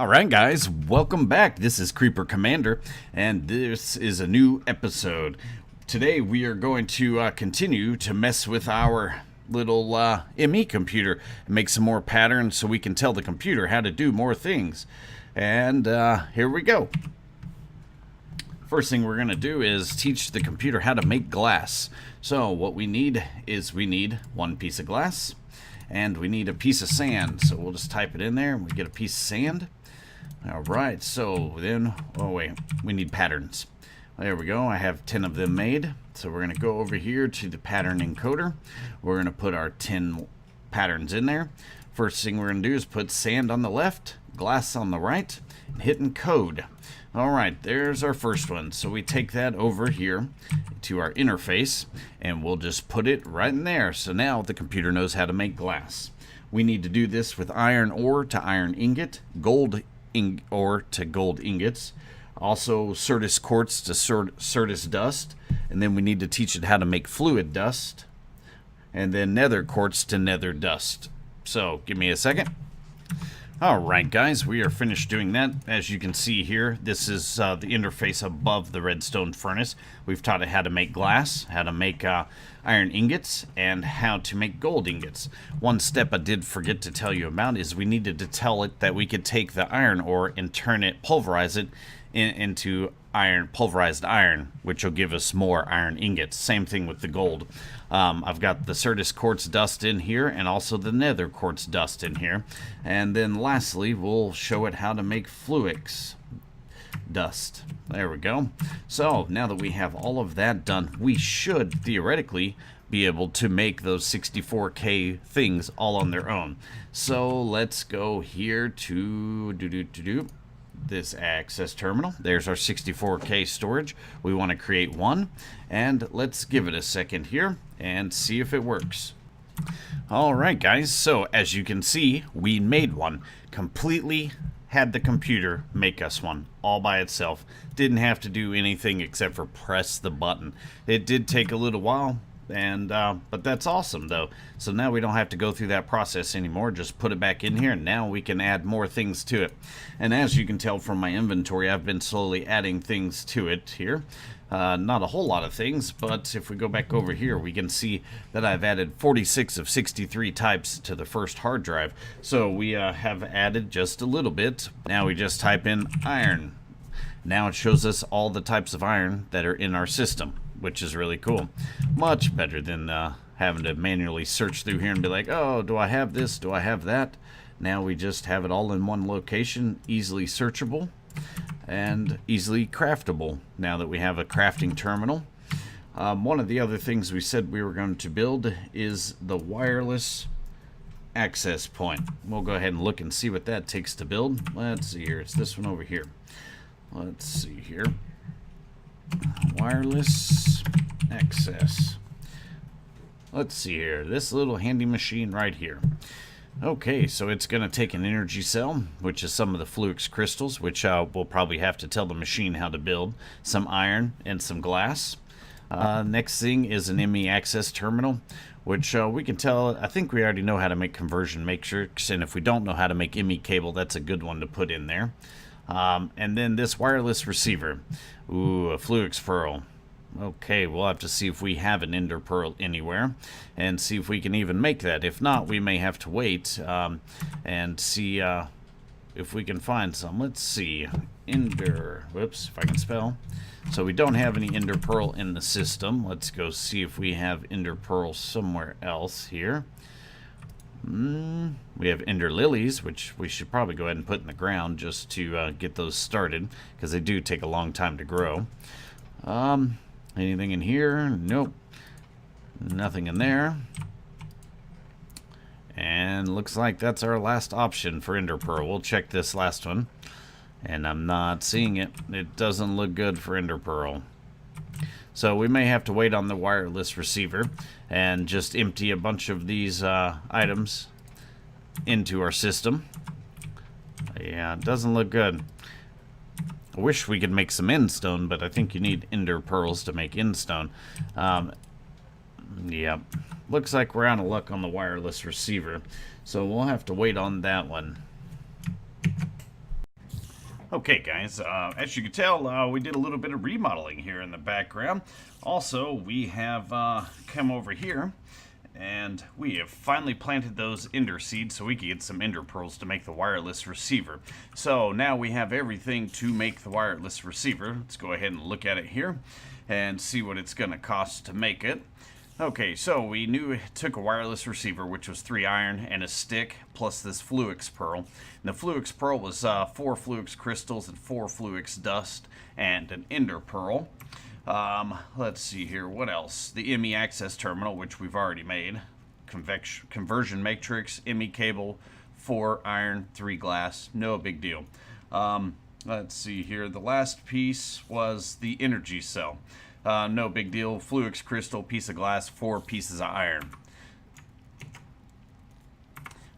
Alright guys, welcome back. This is Creeper Commander, and this is a new episode. Today we are going to continue to mess with our little ME computer and make some more patterns so we can tell the computer how to do more things. And here we go. First thing we're going to do is teach the computer how to make glass. So what we need is one piece of glass, and we need a piece of sand. So we'll just type it in there and we get a piece of sand. Alright, so then, we need patterns. There we go, I have 10 of them made. So we're going to go over here to the pattern encoder. We're going to put our 10 patterns in there. First thing we're going to do is put sand on the left, glass on the right, and hit encode. Alright, there's our first one. So we take that over here to our interface, and we'll just put it right in there. So now the computer knows how to make glass. We need to do this with iron ore to iron ingot, gold ore to gold ingots, also Certus quartz to Certus dust, and then we need to teach it how to make fluid dust, and then nether quartz to nether dust. So give me a second. Alright guys, we are finished doing that. As you can see here, this is the interface above the redstone furnace. We've taught it how to make glass, how to make iron ingots, and how to make gold ingots. One step I did forget to tell you about is we needed to tell it that we could take the iron ore and pulverize it into pulverized iron, which will give us more iron ingots. Same thing with the gold. I've got the Certus quartz dust in here and also the nether quartz dust in here. And then lastly, we'll show it how to make fluix dust. There we go. So now that we have all of that done, we should theoretically be able to make those 64K things all on their own. So let's go here to this access terminal. There's our 64K storage. We want to create one, and let's give it a second here and see if it works. Alright guys, so as you can see, we made one. Completely had the computer make us one all by itself. Didn't have to do anything except for press the button. It did take a little while, and but that's awesome though. So now we don't have to go through that process anymore. Just put it back in here, and now we can add more things to it. And as you can tell from my inventory, I've been slowly adding things to it here. Not a whole lot of things, but if we go back over here, we can see that I've added 46 of 63 types to the first hard drive. So we have added just a little bit. Now we just type in iron. Now it shows us all the types of iron that are in our system, which is really cool. Much better than having to manually search through here and be like, oh, do I have this? Do I have that? Now we just have it all in one location, easily searchable and easily craftable now that we have a crafting terminal. One of the other things we said we were going to build is the wireless access point. We'll go ahead and look and see what that takes to build. Let's see here. It's this one over here. Let's see here. Wireless access. Let's see here. This little handy machine right here. Okay, so it's going to take an energy cell, which is some of the fluix crystals, which we'll probably have to tell the machine how to build, some iron, and some glass. Next thing is an ME access terminal, which we can tell, I think we already know how to make conversion matrix, and if we don't know how to make ME cable, that's a good one to put in there. And then this wireless receiver. Ooh, a fluix pearl. Okay, we'll have to see if we have an ender pearl anywhere and see if we can even make that. If not, we may have to wait and see if we can find some. Let's see. Ender. Whoops, if I can spell. So we don't have any ender pearl in the system. Let's go see if we have ender pearl somewhere else here. We have ender lilies, which we should probably go ahead and put in the ground just to get those started, because they do take a long time to grow. Anything in here? Nope. Nothing in there. And looks like that's our last option for ender pearl. We'll check this last one. And I'm not seeing it. It doesn't look good for ender pearl. So we may have to wait on the wireless receiver and just empty a bunch of these items into our system. Yeah, it doesn't look good. I wish we could make some endstone, but I think you need ender pearls to make endstone. Yeah, looks like we're out of luck on the wireless receiver, so we'll have to wait on that one. Okay, guys, as you can tell, we did a little bit of remodeling here in the background. Also, we have come over here and we have finally planted those ender seeds so we can get some ender pearls to make the wireless receiver. So now we have everything to make the wireless receiver. Let's go ahead and look at it here and see what it's going to cost to make it. Okay, so we knew it took a wireless receiver, which was 3 iron and a stick, plus this Fluix pearl. And the Fluix pearl was 4 Fluix crystals and 4 Fluix dust and an ender pearl. Let's see here, what else? The ME access terminal, which we've already made. Conversion matrix, ME cable, 4 iron, 3 glass, no big deal. Let's see here, the last piece was the energy cell. No big deal. Fluix crystal, piece of glass, 4 pieces of iron.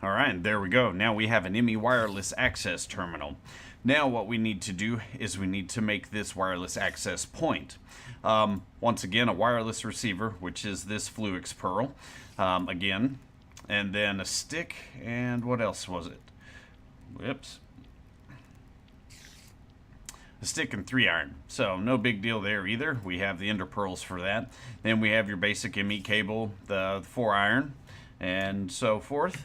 Alright, there we go. Now we have an ME wireless access terminal. Now what we need to do is we need to make this wireless access point. Once again, a wireless receiver, which is this Fluix pearl. Again, and then a stick, and what else was it? Whoops. A stick and 3 iron, so no big deal there either. We have the ender pearls for that. Then we have your basic ME cable, the 4 iron, and so forth.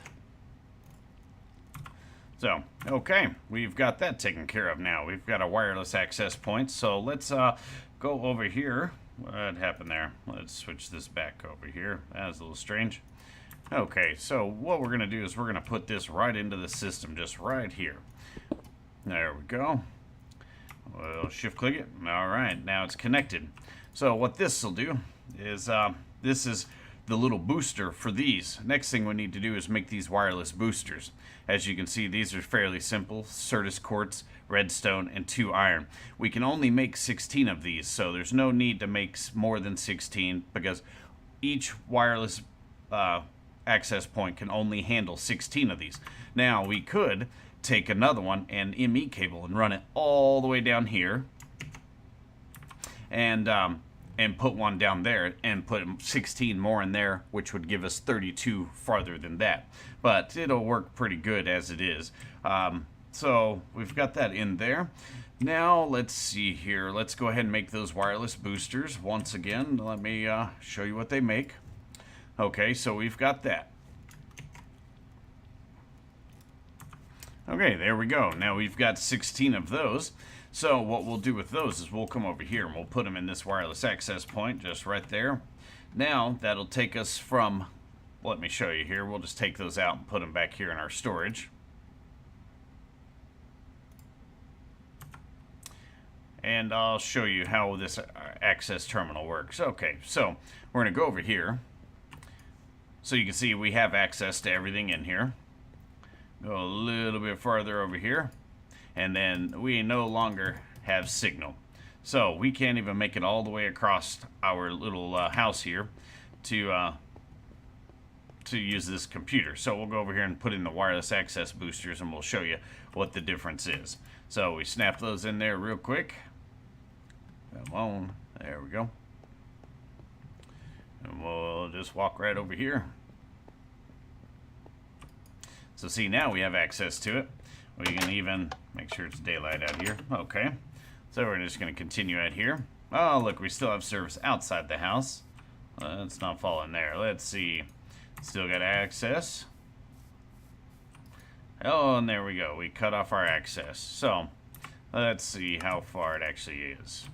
So, okay, we've got that taken care of now. We've got a wireless access point, so let's go over here. What happened there? Let's switch this back over here. That was a little strange. Okay, so what we're going to do is we're going to put this right into the system, just right here. There we go. We'll shift click it. Alright, now it's connected. So what this will do is, this is the little booster for these. Next thing we need to do is make these wireless boosters. As you can see, these are fairly simple. Certus quartz, redstone, and 2 iron. We can only make 16 of these, so there's no need to make more than 16 because each wireless access point can only handle 16 of these. Now, we could take another one and ME cable and run it all the way down here and put one down there and put 16 more in there, which would give us 32 farther than that, but it'll work pretty good as it is. So we've got that in there. Now let's see here, let's go ahead and make those wireless boosters. Once again, let me show you what they make. Okay, so we've got that. Okay, there we go. Now we've got 16 of those. So what we'll do with those is we'll come over here and we'll put them in this wireless access point just right there. Now that'll take us from, let me show you here. We'll just take those out and put them back here in our storage. And I'll show you how this access terminal works. Okay, so we're going to go over here. So you can see we have access to everything in here. Go a little bit farther over here, and then we no longer have signal. So we can't even make it all the way across our little house here to use this computer. So we'll go over here and put in the wireless access boosters, and we'll show you what the difference is. So we snap those in there real quick. Come on, there we go. And we'll just walk right over here. So see, now we have access to it. We can even make sure it's daylight out here. Okay. So we're just going to continue out here. Oh, look, we still have service outside the house. Let's not fall in there. Let's see. Still got access. Oh, and there we go. We cut off our access. So, let's see how far it actually is.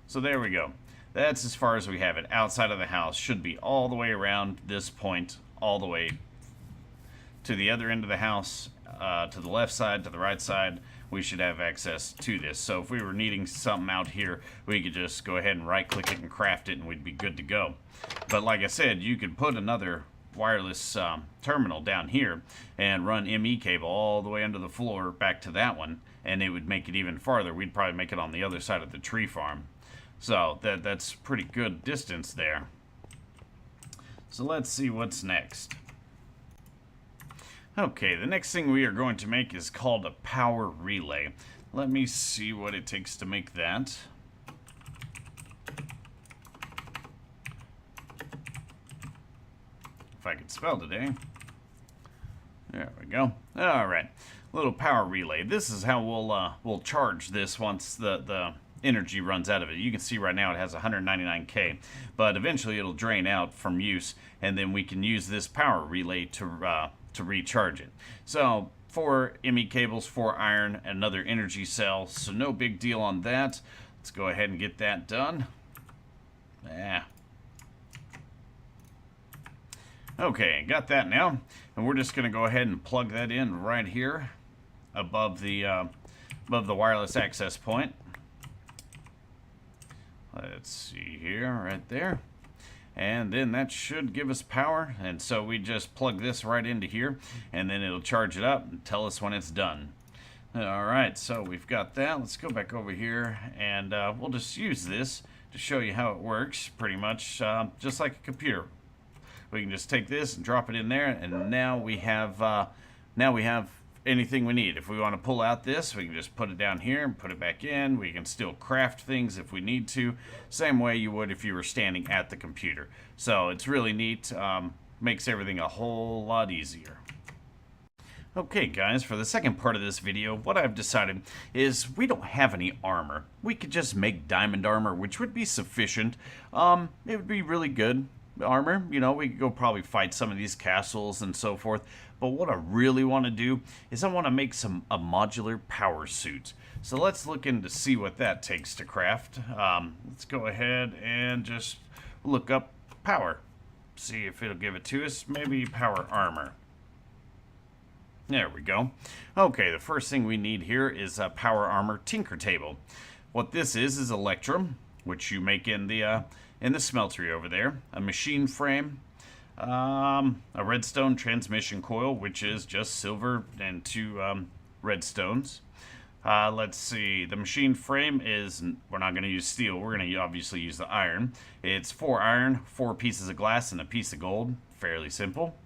So there we go. That's as far as we have it. Outside of the house should be all the way around this point, all the way to the other end of the house, to the left side, to the right side. We should have access to this. So if we were needing something out here, we could just go ahead and right click it and craft it and we'd be good to go. But like I said, you could put another wireless terminal down here and run ME cable all the way under the floor back to that one, and it would make it even farther. We'd probably make it on the other side of the tree farm. So that's pretty good distance there. So let's see what's next. Okay, the next thing we are going to make is called a power relay. Let me see what it takes to make that. If I could spell today. There we go. Alright, little power relay. This is how we'll charge this once the energy runs out of it. You can see right now it has 199K, but eventually it'll drain out from use, and then we can use this power relay to recharge it. So 4 ME cables, 4 iron, another energy cell, so no big deal on that. Let's go ahead and get that done. Yeah. Okay, got that now, and we're just going to go ahead and plug that in right here above the wireless access point. Let's see here, right there. And then that should give us power, and so we just plug this right into here, and then it'll charge it up and tell us when it's done. Alright, so we've got that. Let's go back over here, and we'll just use this to show you how it works, pretty much just like a computer. We can just take this and drop it in there, and now we have anything we need. If we want to pull out this, we can just put it down here and put it back in. We can still craft things if we need to, same way you would if you were standing at the computer. So it's really neat, makes everything a whole lot easier. Okay guys, for the second part of this video, what I've decided is we don't have any armor. We could just make diamond armor, which would be sufficient. It would be really good armor. You know, we could go probably fight some of these castles and so forth. But what I really want to do is I want to make a modular power suit. So let's look in to see what that takes to craft. Let's go ahead and just look up power. See if it'll give it to us. Maybe power armor. There we go. Okay, the first thing we need here is a power armor tinker table. What this is electrum, which you make in the smeltery over there. A machine frame. A redstone transmission coil, which is just silver and 2 redstones. Let's see. The machine frame is, we're not going to use steel. We're going to obviously use the iron. It's 4 iron, 4 pieces of glass, and a piece of gold. Fairly simple.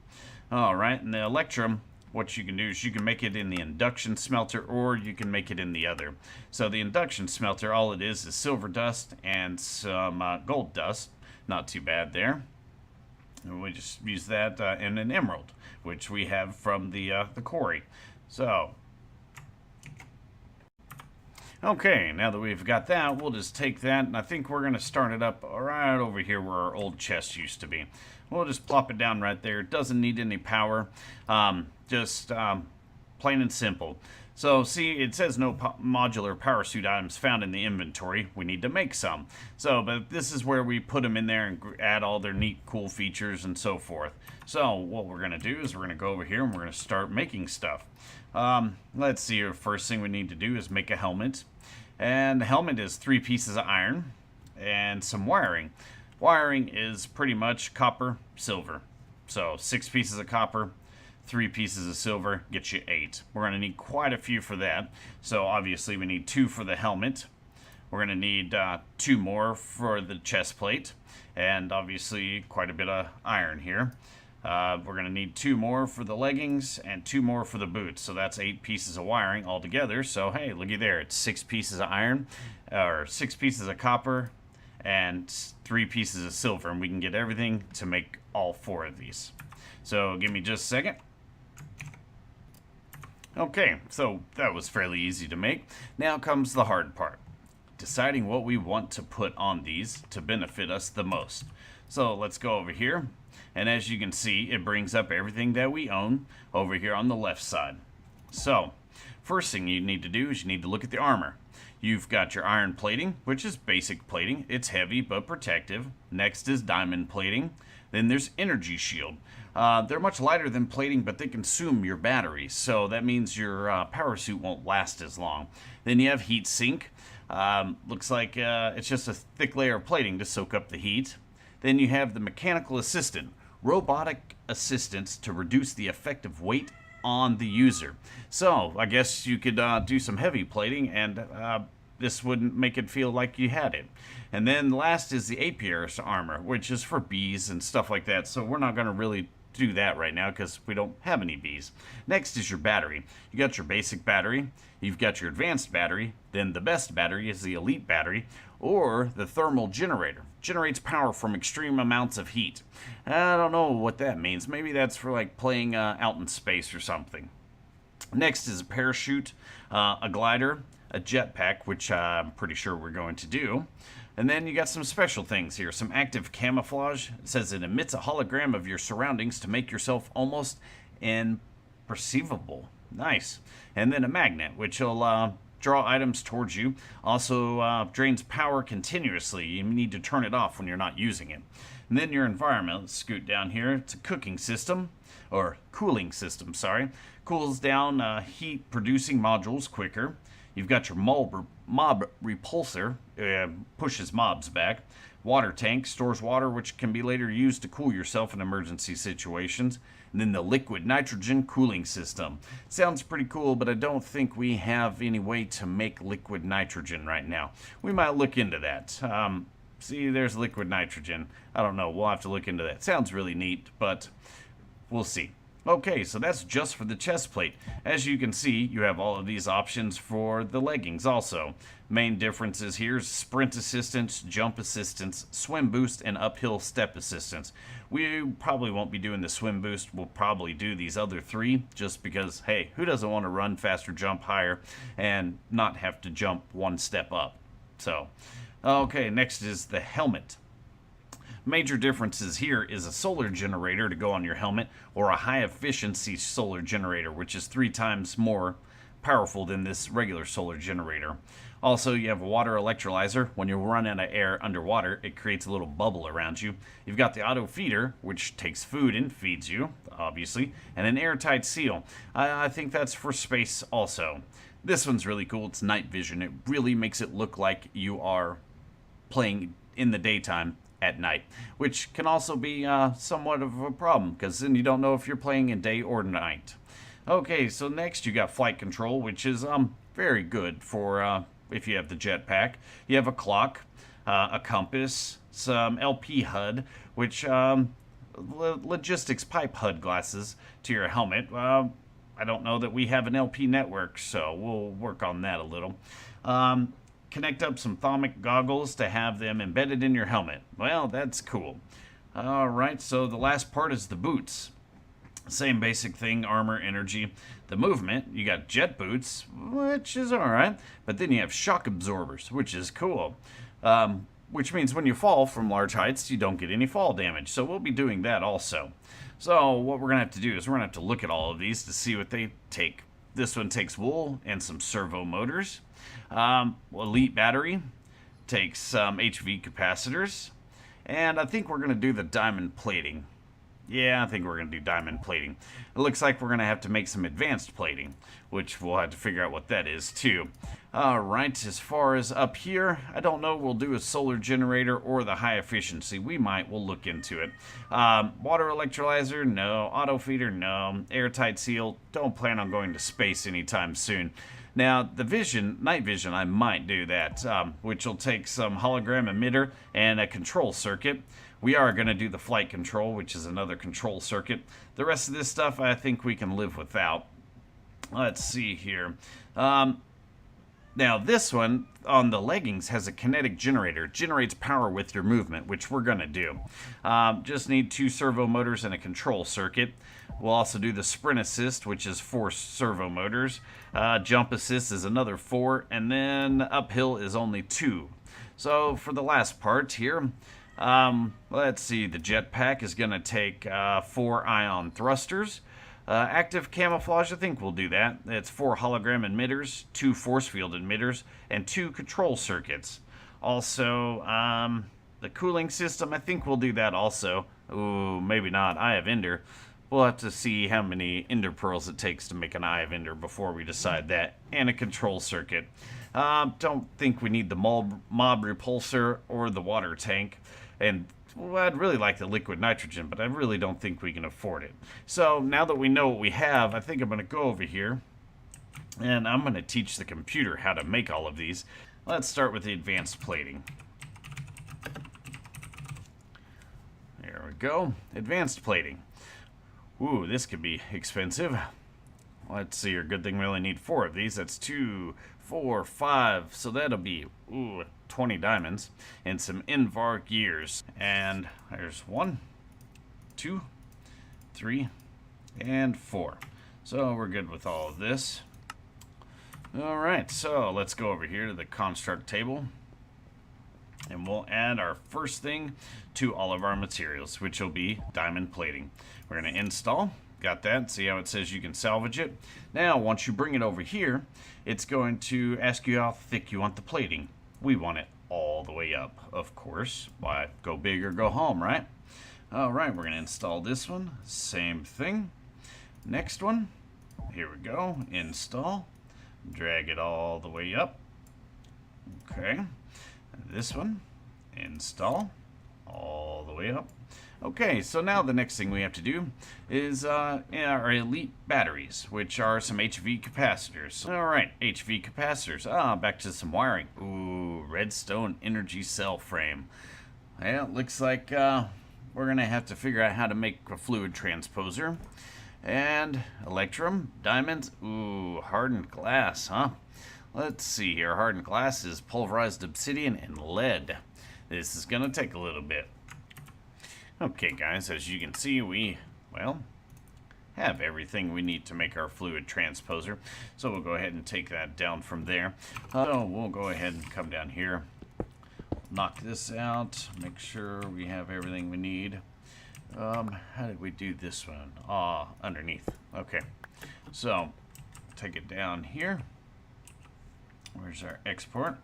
Alright, and the electrum, what you can do is you can make it in the induction smelter, or you can make it in the other. So the induction smelter, all it is silver dust and some gold dust. Not too bad there. And we just use that in an emerald, which we have from the quarry. So, okay, now that we've got that, we'll just take that, and I think we're going to start it up right over here where our old chest used to be. We'll just plop it down right there. It doesn't need any power, just plain and simple. So, see, it says no modular power suit items found in the inventory. We need to make some. So, but this is where we put them in there and add all their neat, cool features and so forth. So, what we're going to do is we're going to go over here and we're going to start making stuff. Let's see here. First thing we need to do is make a helmet. And the helmet is 3 pieces of iron and some wiring. Wiring is pretty much copper, silver. So, 6 pieces of copper, 3 pieces of silver, gets you 8. We're going to need quite a few for that. So obviously we need 2 for the helmet. We're going to need 2 more for the chest plate. And obviously quite a bit of iron here. We're going to need 2 more for the leggings and 2 more for the boots. So that's 8 pieces of wiring altogether. So hey, looky there. It's 6 pieces of iron, or 6 pieces of copper, and 3 pieces of silver. And we can get everything to make all 4 of these. So give me just a second. Okay, so that was fairly easy to make. Now comes the hard part. Deciding what we want to put on these to benefit us the most. So let's go over here. And as you can see, it brings up everything that we own over here on the left side. So, first thing you need to do is you need to look at the armor. You've got your iron plating, which is basic plating. It's heavy but protective. Next is diamond plating. Then there's energy shield. They're much lighter than plating, but they consume your batteries, so that means your power suit won't last as long. Then you have heat sink. Looks like it's just a thick layer of plating to soak up the heat. Then you have the mechanical assistant, robotic assistance to reduce the effective weight on the user. So I guess you could do some heavy plating, and this wouldn't make it feel like you had it. And then last is the apiarist armor, which is for bees and stuff like that. So we're not going to really do that right now because we don't have any bees. Next is your battery. You got your basic battery, you've got your advanced battery, then the best battery is the elite battery, or the thermal generator. Generates power from extreme amounts of heat. I don't know what that means. Maybe that's for like playing out in space or something. Next is a parachute, a glider, a jetpack, which I'm pretty sure we're going to do. And then you got some special things here. Some active camouflage. It says it emits a hologram of your surroundings to make yourself almost imperceivable. Nice. And then a magnet, which will draw items towards you. Also drains power continuously. You need to turn it off when you're not using it. And then your environment. Let's scoot down here. It's a cooking system, or cooling system, sorry. Cools down heat producing modules quicker. You've got your mob repulsor, pushes mobs back. Water tank, stores water which can be later used to cool yourself in emergency situations. And then the liquid nitrogen cooling system. Sounds pretty cool, but I don't think we have any way to make liquid nitrogen right now. We might look into that. See, there's liquid nitrogen. I don't know, we'll have to look into that. Sounds really neat, but we'll see. Okay, so that's just for the chest plate. As you can see, you have all of these options for the leggings also. Main differences here is sprint assistance, jump assistance, swim boost, and uphill step assistance. We probably won't be doing the swim boost. We'll probably do these other three just because, hey, who doesn't want to run faster, jump higher, and not have to jump one step up? So, okay, next is the helmet. Major differences here is a solar generator to go on your helmet, or a high efficiency solar generator, which is 3 times more powerful than this regular solar generator. Also, you have a water electrolyzer. When you run out of air underwater, it creates a little bubble around you. You've got the auto feeder, which takes food and feeds you, obviously, and an airtight seal. I think that's for space also. This one's really cool. It's night vision. It really makes it look like you are playing in the daytime at night, which can also be somewhat of a problem because then you don't know if you're playing in day or night. Okay, so next you got flight control, which is very good for if you have the jetpack. You have a clock, a compass, some LP HUD, which logistics pipe HUD glasses to your helmet. I don't know that we have an LP network, so we'll work on that a little. Connect up some thermic goggles to have them embedded in your helmet. Well, that's cool. Alright, so the last part is the boots. Same basic thing, armor, energy. The movement, you got jet boots, which is alright, but then you have shock absorbers, which is cool. Which means when you fall from large heights, you don't get any fall damage. So we'll be doing that also. So what we're going to have to do is we're going to have to look at all of these to see what they take. This one takes wool and some servo motors. Elite battery takes some HV capacitors, and I think we're going to do the diamond plating. Yeah, I think we're going to do diamond plating. It looks like we're going to have to make some advanced plating, which we'll have to figure out what that is too. Alright, as far as up here, I don't know, we'll do a solar generator or the high efficiency. We'll look into it. Water electrolyzer, no. Auto feeder, no. Airtight seal, don't plan on going to space anytime soon. Now, the night vision, I might do that, which will take some hologram emitter and a control circuit. We are going to do the flight control, which is another control circuit. The rest of this stuff, I think we can live without. Let's see here. Now, this one on the leggings has a kinetic generator. It generates power with your movement, which we're going to do. Just need 2 servo motors and a control circuit. We'll also do the sprint assist, which is 4 servo motors. Jump assist is another 4, and then uphill is only 2. So for the last part here, let's see, the jetpack is going to take 4 ion thrusters. Active camouflage, I think we'll do that. It's 4 hologram emitters, 2 force field emitters, and 2 control circuits. Also, the cooling system, I think we'll do that also. Ooh, maybe not. Eye of Ender. We'll have to see how many Ender pearls it takes to make an Eye of Ender before we decide that. And a control circuit. Don't think we need the mob repulsor or the water tank. And well, I'd really like the liquid nitrogen, but I really don't think we can afford it. So now that we know what we have, I think I'm going to go over here and I'm going to teach the computer how to make all of these. Let's start with the advanced plating. There we go. Advanced plating. Ooh, this could be expensive. Let's see here. Good thing we only need 4 of these. That's 2, 4, 5. So that'll be, 20 diamonds and some Invar gears. And there's 1, 2, 3, and 4. So we're good with all of this. All right, so let's go over here to the construct table. And we'll add our first thing to all of our materials, which will be diamond plating. We're going to install. Got that? See how it says you can salvage it? Now, once you bring it over here, it's going to ask you how thick you want the plating. We want it all the way up, of course. Why, go big or go home, right? All right, we're going to install this one. Same thing. Next one. Here we go. Install. Drag it all the way up. Okay. This one, install, all the way up. Okay, so now the next thing we have to do is our elite batteries, which are some HV capacitors. All right, HV capacitors. Back to some wiring. Ooh, redstone energy cell frame. Well, it looks like we're gonna have to figure out how to make a fluid transposer. And electrum, diamonds, ooh, hardened glass, huh? Let's see here. Hardened glass is pulverized obsidian and lead. This is going to take a little bit. Okay, guys, as you can see, we, well, have everything we need to make our fluid transposer. So we'll go ahead and take that down from there. So we'll go ahead and come down here, knock this out, make sure we have everything we need. How did we do this one? Underneath. Okay. So, take it down here. Where's our export?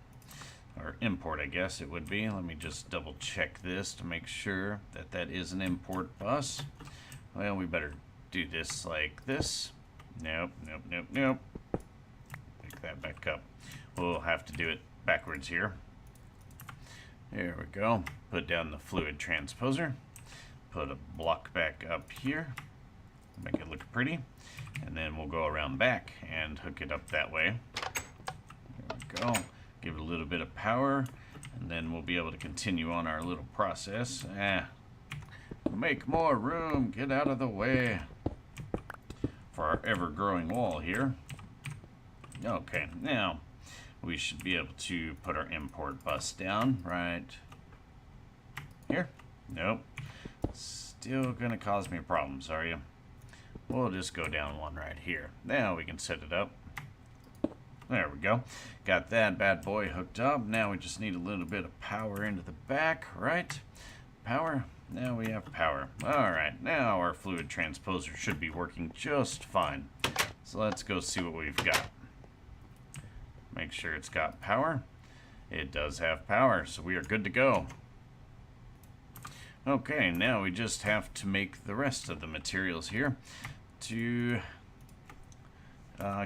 Or import, I guess it would be. Let me just double check this to make sure that that is an import bus. Well, we better do this like this. Nope, nope, nope, nope. Pick that back up. We'll have to do it backwards here. There we go. Put down the fluid transposer. Put a block back up here. Make it look pretty. And then we'll go around back and hook it up that way. Go. Give it a little bit of power, and then we'll be able to continue on our little process. Make more room. Get out of the way for our ever-growing wall here. Okay, now we should be able to put our import bus down right here. Nope. Still gonna cause me problems, are you? We'll just go down one right here. Now we can set it up. There we go. Got that bad boy hooked up. Now we just need a little bit of power into the back, right? Power. Now we have power. All right. Now our fluid transposer should be working just fine. So let's go see what we've got. Make sure it's got power. It does have power, so we are good to go. Okay, now we just have to make the rest of the materials here to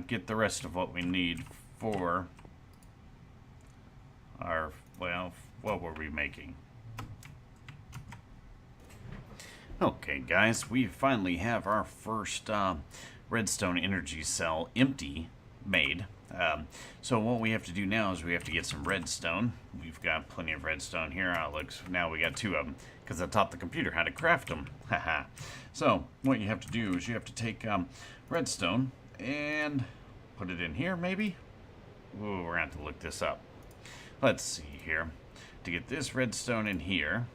get the rest of what we need for our, well, what were we making? Okay, guys, we finally have our first redstone energy cell empty made. So what we have to do now is we have to get some redstone. We've got plenty of redstone here. Now we got 2 of them because I taught the computer how to craft them. Haha. So what you have to do is you have to take redstone and put it in here, maybe? Ooh, we're going to have to look this up. Let's see here. To get this redstone in here,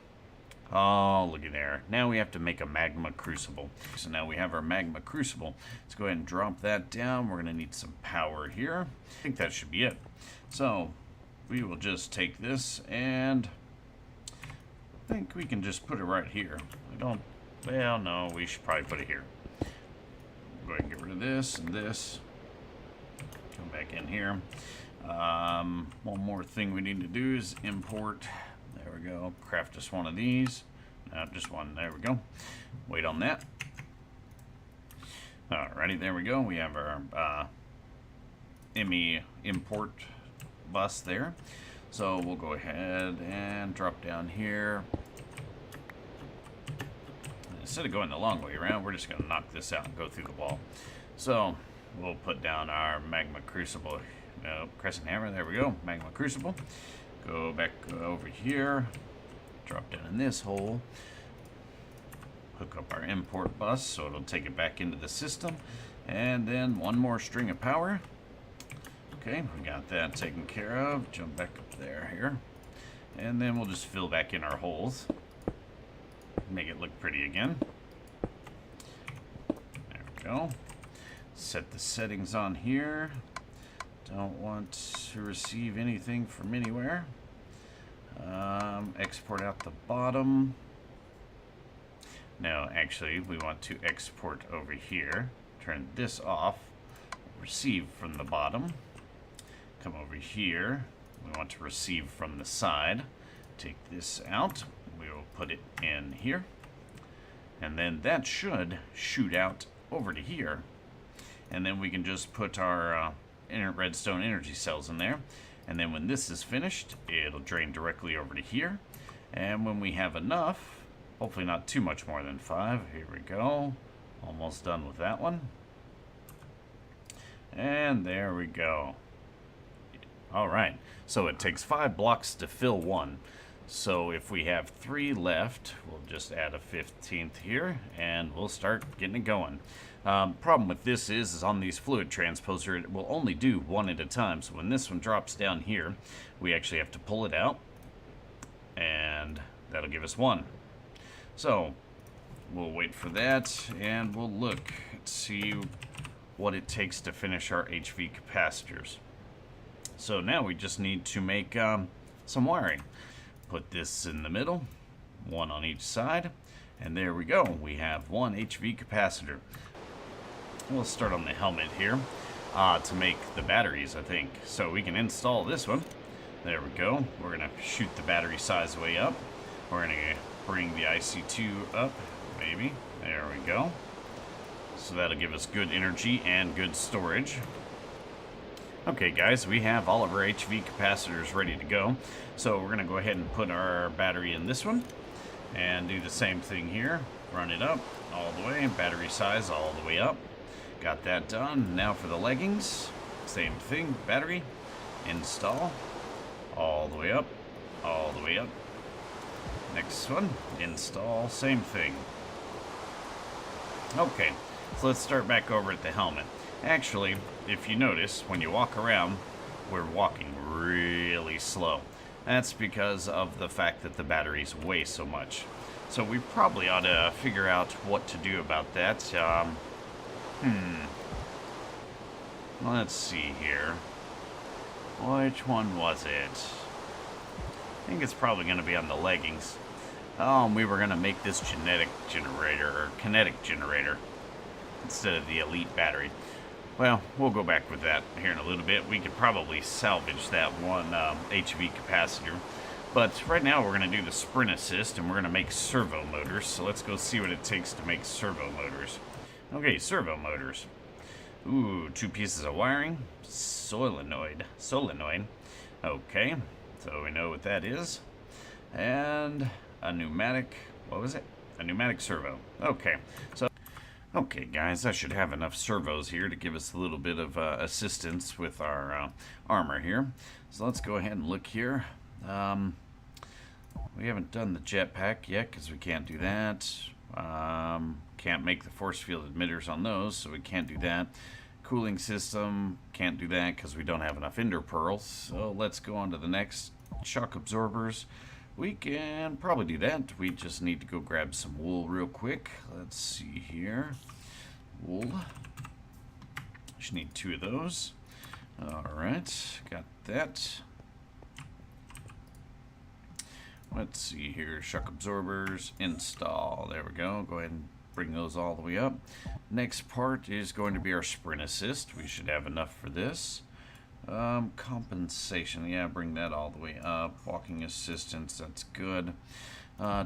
oh, look at there. Now we have to make a magma crucible. So now we have our magma crucible. Let's go ahead and drop that down. We're going to need some power here. I think that should be it. So we will just take this and I think we can just put it right here. Well, no, we should probably put it here. Go ahead and get rid of this and this. Come back in here. One more thing we need to do is import. There we go. Craft us one of these. No, just one. There we go. Wait on that. Alrighty, there we go. We have our ME import bus there. So we'll go ahead and drop down here. Instead of going the long way around, we're just going to knock this out and go through the wall. So we'll put down our magma crucible. Crescent hammer. There we go. Magma crucible. Go back over here. Drop down in this hole. Hook up our import bus so it'll take it back into the system. And then one more string of power. Okay, we got that taken care of. Jump back up there here. And then we'll just fill back in our holes. Make it look pretty again. There we go. Set the settings on here. Don't want to receive anything from anywhere. Export out the bottom. No, actually, we want to export over here. Turn this off. Receive from the bottom. Come over here. We want to receive from the side. Take this out. We will put it in here. And then that should shoot out over to here. And then we can just put our redstone energy cells in there. And then when this is finished, it'll drain directly over to here. And when we have enough, hopefully not too much more than 5. Here we go. Almost done with that one. And there we go. Alright, so it takes 5 blocks to fill one. So if we have 3 left, we'll just add a 15th here, and we'll start getting it going. Problem with this is on these fluid transposer, it will only do one at a time. So when this one drops down here, we actually have to pull it out, and that'll give us 1. So we'll wait for that, and we'll look and see what it takes to finish our HV capacitors. So now we just need to make some wiring. Put this in the middle, 1 on each side, and there we go. We have 1 HV capacitor. We'll start on the helmet here to make the batteries, I think. So we can install this one. There we go. We're going to shoot the battery size way up. We're going to bring the IC2 up, maybe. There we go. So that'll give us good energy and good storage. Okay guys, we have all of our HV capacitors ready to go. So we're going to go ahead and put our battery in this one. And do the same thing here. Run it up all the way. Battery size all the way up. Got that done. Now for the leggings. Same thing. Battery. Install. All the way up. All the way up. Next one. Install. Same thing. Okay. So let's start back over at the helmet. Actually, if you notice, when you walk around, we're walking really slow. That's because of the fact that the batteries weigh so much. So we probably ought to figure out what to do about that. Let's see here. Which one was it? I think it's probably going to be on the leggings. We were going to make this genetic generator, or kinetic generator, instead of the elite battery. Well, we'll go back with that here in a little bit. We could probably salvage that one HV capacitor. But right now we're going to do the sprint assist, and we're going to make servo motors. So let's go see what it takes to make servo motors. Okay, servo motors. Ooh, 2 pieces of wiring. Solenoid. Okay, so we know what that is. And a pneumatic, what was it? A pneumatic servo. Okay, guys, I should have enough servos here to give us a little bit of assistance with our armor here. So let's go ahead and look here. We haven't done the jetpack yet because we can't do that. Can't make the force field emitters on those, so we can't do that. Cooling system, can't do that because we don't have enough ender pearls. So let's go on to the next. Shock absorbers. We can probably do that. We just need to go grab some wool real quick. Let's see here. Wool. Just need 2 of those. Alright, got that. Let's see here. Shock absorbers. Install. There we go. Go ahead and bring those all the way up. Next part is going to be our sprint assist. We should have enough for this. Compensation, yeah, bring that all the way up. Walking assistance, that's good.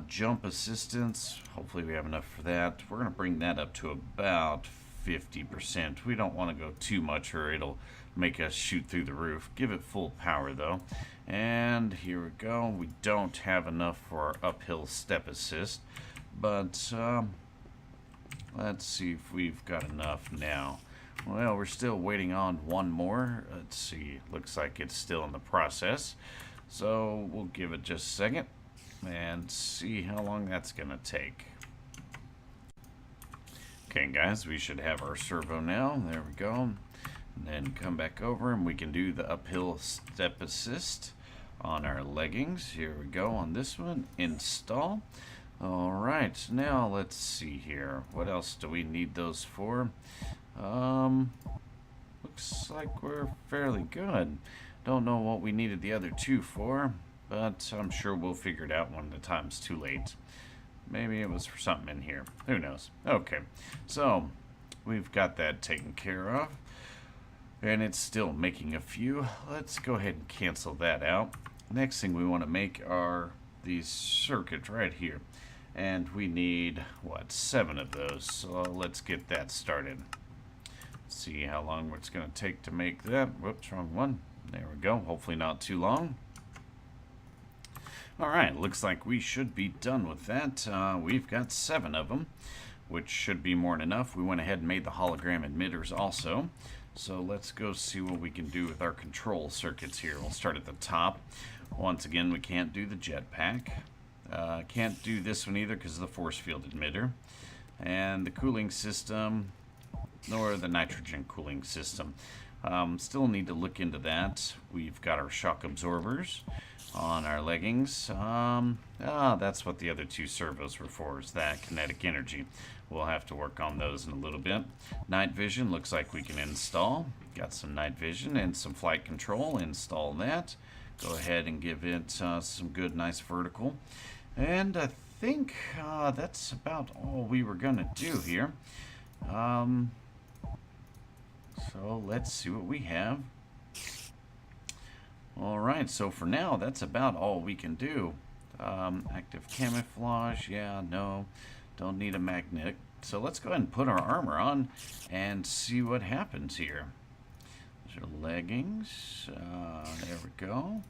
Jump assistance, hopefully we have enough for that. We're going to bring that up to about 50%. We don't want to go too much or it'll make us shoot through the roof. Give it full power though. And here we go. We don't have enough for our uphill step assist, but let's see if we've got enough now. Well, we're still waiting on one more. Let's see. Looks like it's still in the process. So we'll give it just a second and see how long that's going to take. Okay, guys, we should have our servo now. There we go. And then come back over and we can do the uphill step assist on our leggings. Here we go on this one. Install. All right, now let's see here. What else do we need those for? Looks like we're fairly good. Don't know what we needed the other two for, but I'm sure we'll figure it out when the time's too late. Maybe it was for something in here. Who knows? Okay, so we've got that taken care of. And it's still making a few. Let's go ahead and cancel that out. Next thing we want to make are these circuits right here. And we need, what, 7 of those. So let's get that started. See how long it's going to take to make that. Whoops, wrong one. There we go. Hopefully not too long. Alright, looks like we should be done with that. We've got 7 of them, which should be more than enough. We went ahead and made the hologram emitters also. So let's go see what we can do with our control circuits here. We'll start at the top. Once again, we can't do the jetpack. Can't do this one either because of the force field emitter. And the cooling system, nor the nitrogen cooling system. Still need to look into that. We've got our shock absorbers on our leggings. That's what the other 2 servos were for, is that kinetic energy. We'll have to work on those in a little bit. Night vision looks like we can install. Got some night vision and some flight control. Install that. Go ahead and give it some good, nice vertical. And I think that's about all we were going to do here. So let's see what we have. Alright, so for now, that's about all we can do. Active camouflage, yeah, no. Don't need a magnetic. So let's go ahead and put our armor on and see what happens here. Those are leggings. There we go.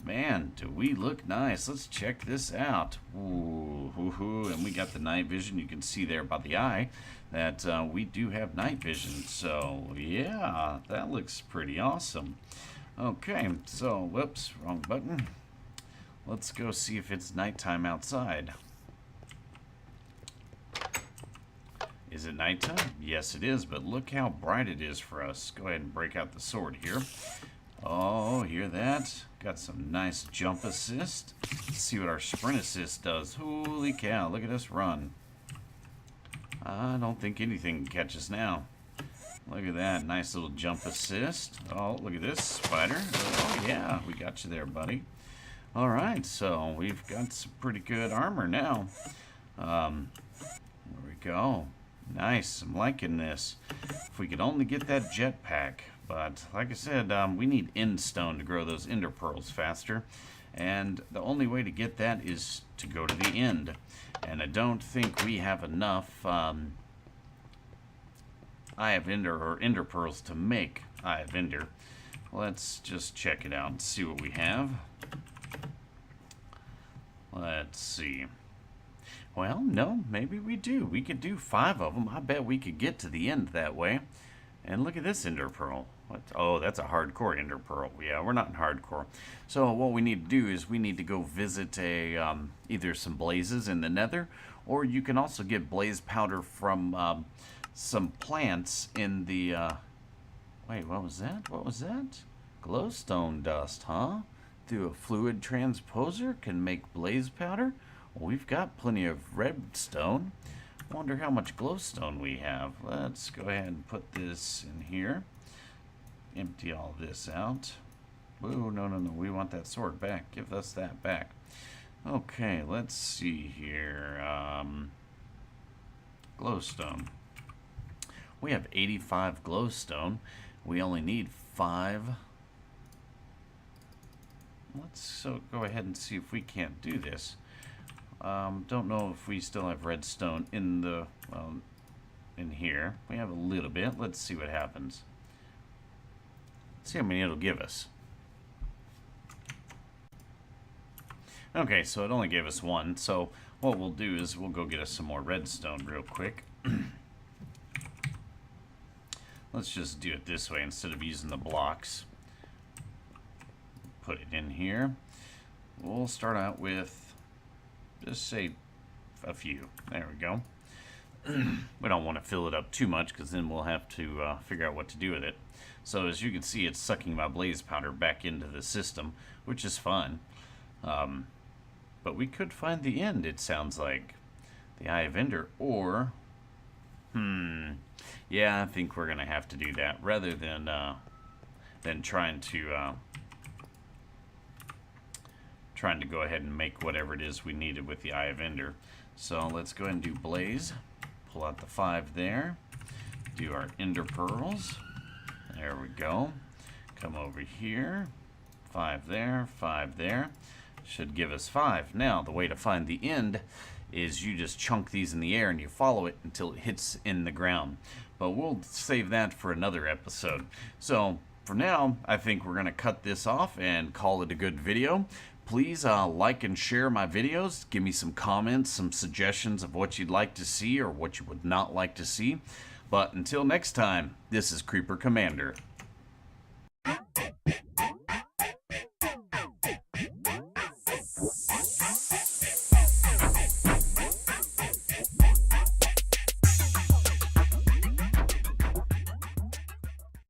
Man, do we look nice. Let's check this out. Ooh, and we got the night vision. You can see there by the eye that we do have night vision. So, yeah, that looks pretty awesome. Okay, so, whoops, wrong button. Let's go see if it's nighttime outside. Is it nighttime? Yes, it is, but look how bright it is for us. Go ahead and break out the sword here. Oh, hear that? Got some nice jump assist. Let's see what our sprint assist does. Holy cow, look at us run. I don't think anything can catch us now. Look at that, nice little jump assist. Oh, look at this, spider. Oh yeah, we got you there, buddy. Alright, so we've got some pretty good armor now. There we go. Nice, I'm liking this. If we could only get that jetpack. But, like I said, we need end stone to grow those ender pearls faster. And the only way to get that is to go to the end. And I don't think we have enough Eye of Ender or ender pearls to make Eye of Ender. Let's just check it out and see what we have. Let's see. Well, no, maybe we do. We could do 5 of them. I bet we could get to the end that way. And look at this ender pearl. What? Oh, that's a hardcore ender pearl. Yeah, we're not in hardcore. So what we need to do is we need to go visit a either some blazes in the nether, or you can also get blaze powder from some plants in the... Wait, what was that? What was that? Glowstone dust, huh? Through a fluid transposer can make blaze powder? Well, we've got plenty of redstone. Wonder how much glowstone we have. Let's go ahead and put this in here. Empty all this out. Ooh, no, we want that sword back. Give us that back. Okay, let's see here. Glowstone. We have 85 glowstone. We only need 5. Let's go ahead and see if we can't do this. Don't know if we still have redstone in the, in here. We have a little bit. Let's see what happens. Let's see how many it'll give us. Okay, so it only gave us 1. So what we'll do is we'll go get us some more redstone real quick. Let's just do it this way instead of using the blocks. Put it in here. We'll start out with, just say, a few. There we go. We don't want to fill it up too much because then we'll have to figure out what to do with it. So as you can see, it's sucking my blaze powder back into the system, which is fun. But we could find the end, it sounds like. The Eye of Ender, or Yeah, I think we're gonna have to do that rather than trying to go ahead and make whatever it is we needed with the Eye of Ender. So let's go ahead and do Blaze. Pull out the 5 there. Do our Ender Pearls. There we go. Come over here. 5 there, 5 there. Should give us 5. Now, the way to find the end is you just chunk these in the air and you follow it until it hits in the ground. But we'll save that for another episode. So, for now, I think we're going to cut this off and call it a good video. Please like and share my videos. Give me some comments, some suggestions of what you'd like to see or what you would not like to see. But until next time, this is Creeper Commander.